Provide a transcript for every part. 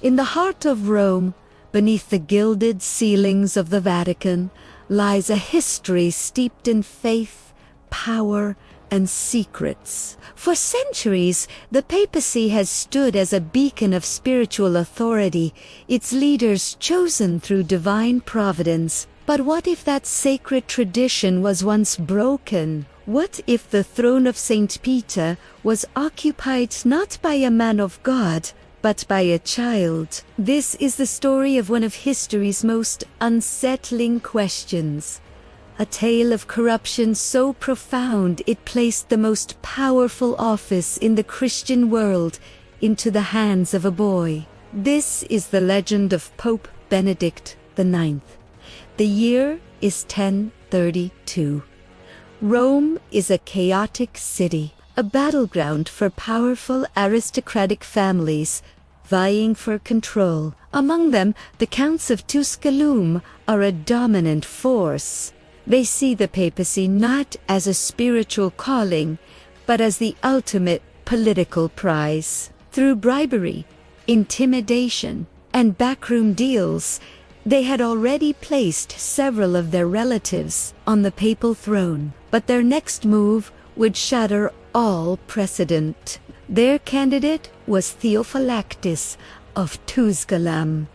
In the heart of Rome, beneath the gilded ceilings of the Vatican, lies a history steeped in faith, power, and secrets. For centuries, the papacy has stood as a beacon of spiritual authority, its leaders chosen through divine providence. But what if that sacred tradition was once broken? What if the throne of St. Peter was occupied not by a man of God, but by a child? This is the story of one of history's most unsettling questions. A tale of corruption so profound it placed the most powerful office in the Christian world into the hands of a boy. This is the legend of Pope Benedict IX. The year is 1032. Rome is a chaotic city, a battleground for powerful aristocratic families vying for control. Among them, the Counts of Tusculum are a dominant force. They see the papacy not as a spiritual calling, but as the ultimate political prize. Through bribery, intimidation, and backroom deals, they had already placed several of their relatives on the papal throne. But their next move would shatter all precedent. Their candidate was Theophylactus of Tusculum,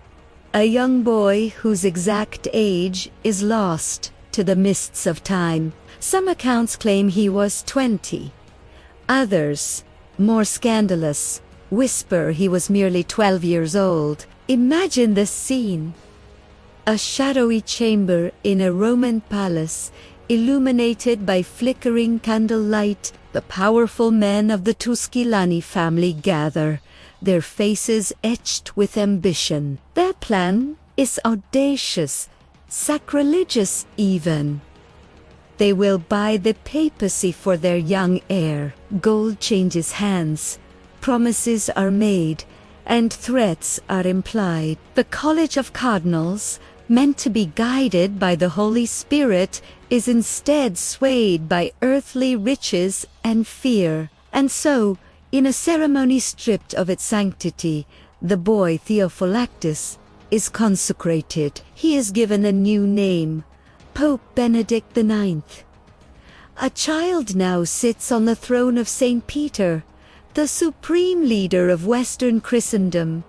a young boy whose exact age is lost to the mists of time. Some accounts claim he was 20. Others, more scandalous, whisper he was merely 12 years old. Imagine the scene. A shadowy chamber in a Roman palace, illuminated by flickering candlelight. The powerful men of the Tusculani family gather, their faces etched with ambition. Their plan is audacious, sacrilegious even. They will buy the papacy for their young heir. Gold changes hands, promises are made, and threats are implied. The College of Cardinals, meant to be guided by the Holy Spirit, is instead swayed by earthly riches and fear. And so, in a ceremony stripped of its sanctity, the boy Theophylactus is consecrated. He is given a new name, Pope Benedict IX. A child now sits on the throne of St. Peter, the supreme leader of Western Christendom.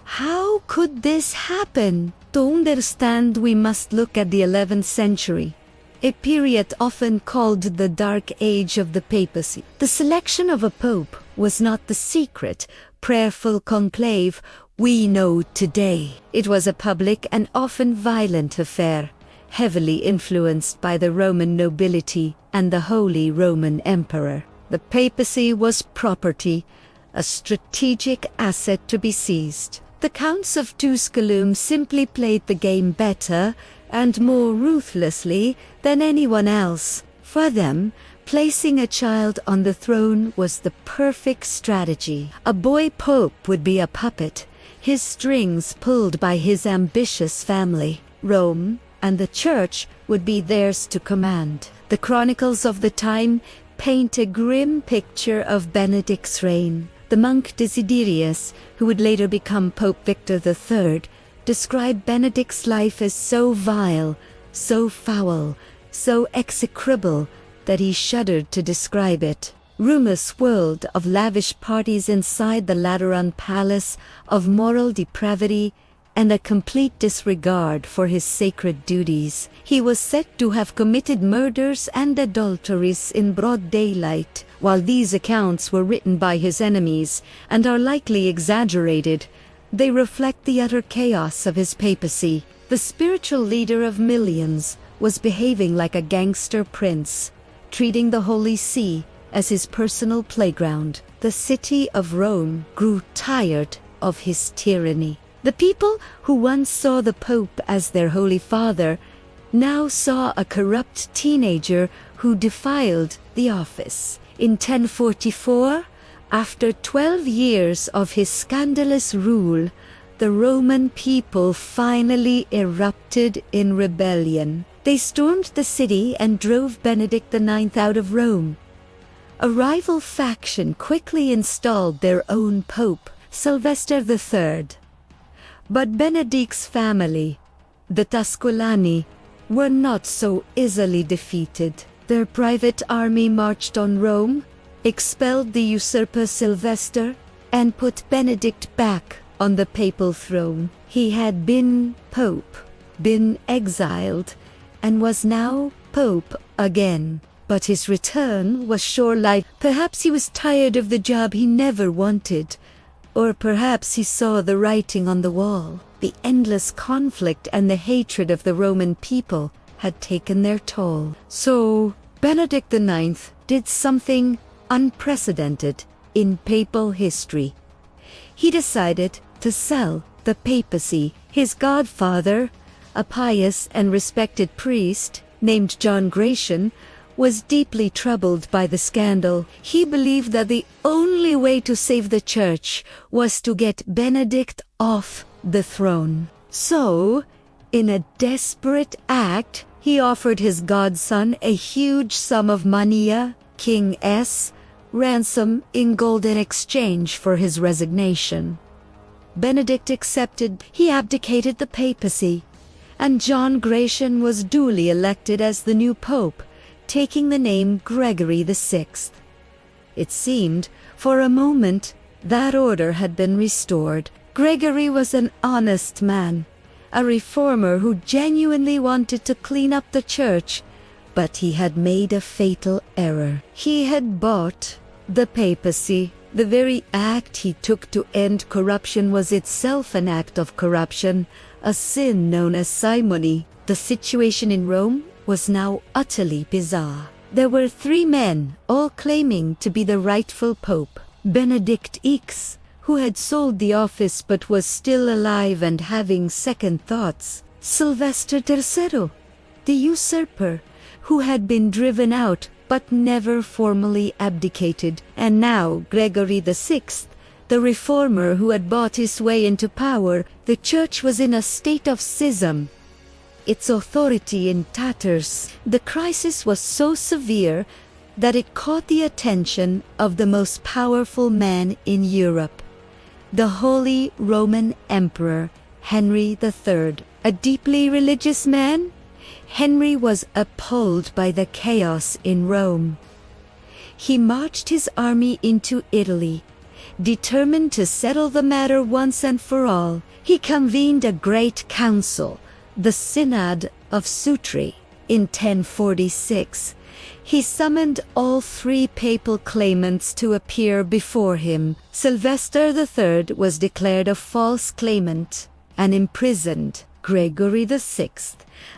How could this happen? To understand, we must look at the 11th century, a period often called the Dark Age of the papacy. The selection of a pope was not the secret, prayerful conclave we know today. It was a public and often violent affair, heavily influenced by the Roman nobility and the Holy Roman Emperor. The papacy was property, a strategic asset to be seized. The Counts of Tusculum simply played the game better and more ruthlessly than anyone else. For them, placing a child on the throne was the perfect strategy. A boy pope would be a puppet, his strings pulled by his ambitious family. Rome and the Church would be theirs to command. The chronicles of the time paint a grim picture of Benedict's reign. The monk Desiderius, who would later become Pope Victor III, described Benedict's life as so vile, so foul, so execrable, that he shuddered to describe it. Rumors swirled of lavish parties inside the Lateran Palace, of moral depravity, and a complete disregard for his sacred duties. He was said to have committed murders and adulteries in broad daylight. While these accounts were written by his enemies and are likely exaggerated, they reflect the utter chaos of his papacy. The spiritual leader of millions was behaving like a gangster prince, treating the Holy See as his personal playground. The city of Rome grew tired of his tyranny. The people who once saw the Pope as their Holy Father now saw a corrupt teenager who defiled the office. In 1044, after 12 years of his scandalous rule, the Roman people finally erupted in rebellion. They stormed the city and drove Benedict IX out of Rome. A rival faction quickly installed their own pope, Sylvester III. But Benedict's family, the Tusculani, were not so easily defeated. Their private army marched on Rome, expelled the usurper Sylvester, and put Benedict back on the papal throne. He had been pope, been exiled, and was now pope again. But his return was shore-like. Perhaps he was tired of the job he never wanted, or perhaps he saw the writing on the wall. The endless conflict and the hatred of the Roman people had taken their toll. So Benedict IX did something unprecedented in papal history. He decided to sell the papacy. His godfather, a pious and respected priest named John Gratian, was deeply troubled by the scandal. He believed that the only way to save the church was to get Benedict off the throne. So, in a desperate act, he offered his godson a huge sum of money, King's ransom, in gold in exchange for his resignation. Benedict accepted. He abdicated the papacy, and John Gratian was duly elected as the new pope, taking the name Gregory VI. It seemed, for a moment, that order had been restored. Gregory was an honest man, a reformer who genuinely wanted to clean up the church, but he had made a fatal error. He had bought the papacy. The very act he took to end corruption was itself an act of corruption, a sin known as simony. The situation in Rome was now utterly bizarre. There were three men, all claiming to be the rightful pope. Benedict IX, who had sold the office but was still alive and having second thoughts. Sylvester III, the usurper, who had been driven out but never formally abdicated. And now Gregory VI, the reformer who had bought his way into power. The church was in a state of schism, its authority in tatters. The crisis was so severe that it caught the attention of the most powerful man in Europe, the Holy Roman Emperor Henry III. A deeply religious man, Henry was appalled by the chaos in Rome. He marched his army into Italy, determined to settle the matter once and for all. He convened a great council, the Synod of Sutri. In 1046, he summoned all three papal claimants to appear before him. Sylvester III was declared a false claimant and imprisoned. Gregory VI,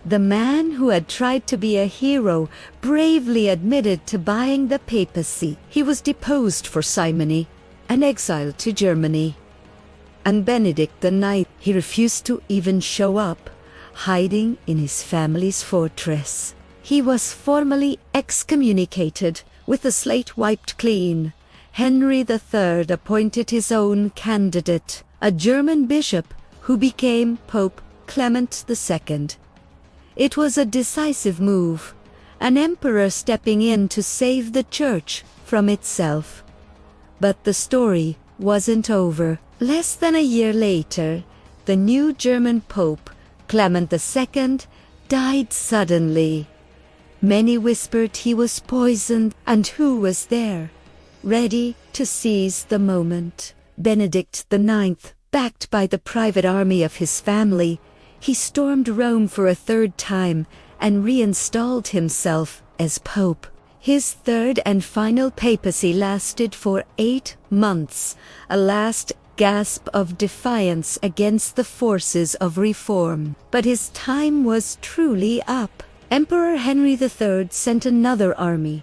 the man who had tried to be a hero, bravely admitted to buying the papacy. He was deposed for simony and exiled to Germany. And Benedict IX, he refused to even show up, hiding in his family's fortress. He was formally excommunicated, with the slate wiped clean. Henry III appointed his own candidate, a German bishop who became Pope Clement II. It was a decisive move, an emperor stepping in to save the church from itself. But the story wasn't over. Less than a year later, the new German Pope, Clement II, died suddenly. Many whispered he was poisoned, and who was there, ready to seize the moment? Benedict IX, backed by the private army of his family, he stormed Rome for a third time and reinstalled himself as Pope. His third and final papacy lasted for 8 months, a last gasp of defiance against the forces of reform. But his time was truly up. Emperor Henry III sent another army.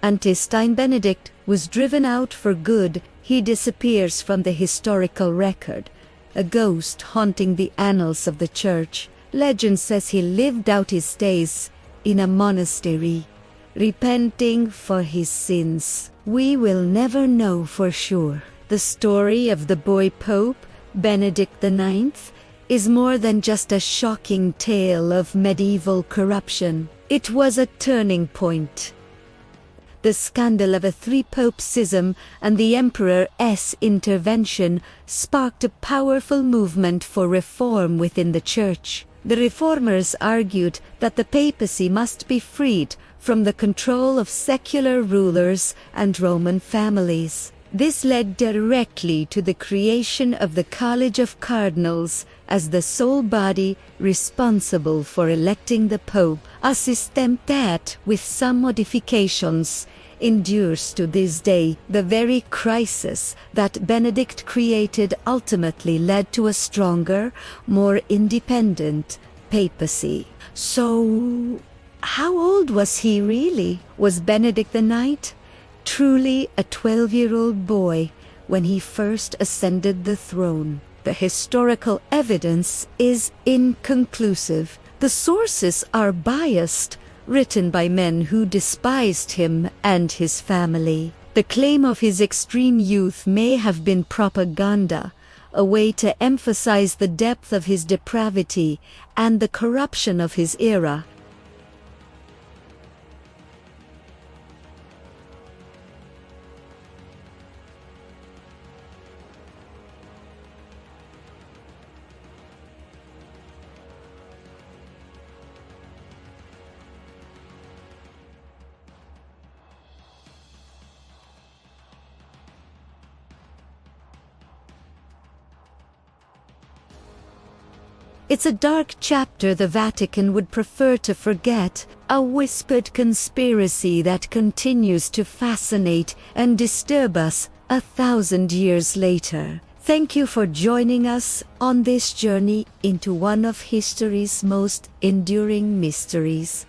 Antistine Benedict was driven out for good. He disappears from the historical record, a ghost haunting the annals of the church. Legend says he lived out his days in a monastery, repenting for his sins. We will never know for sure. The story of the boy Pope, Benedict IX, is more than just a shocking tale of medieval corruption. It was a turning point. The scandal of a three-pope schism and the emperor's intervention sparked a powerful movement for reform within the Church. The reformers argued that the papacy must be freed from the control of secular rulers and Roman families. This led directly to the creation of the College of Cardinals as the sole body responsible for electing the Pope, a system that, with some modifications, endures to this day. The very crisis that Benedict created ultimately led to a stronger, more independent papacy. So, how old was he really? Was Benedict IX truly a 12-year-old boy when he first ascended the throne? The historical evidence is inconclusive. The sources are biased, written by men who despised him and his family. The claim of his extreme youth may have been propaganda, a way to emphasize the depth of his depravity and the corruption of his era. It's a dark chapter the Vatican would prefer to forget, a whispered conspiracy that continues to fascinate and disturb us 1,000 years later. Thank you for joining us on this journey into one of history's most enduring mysteries.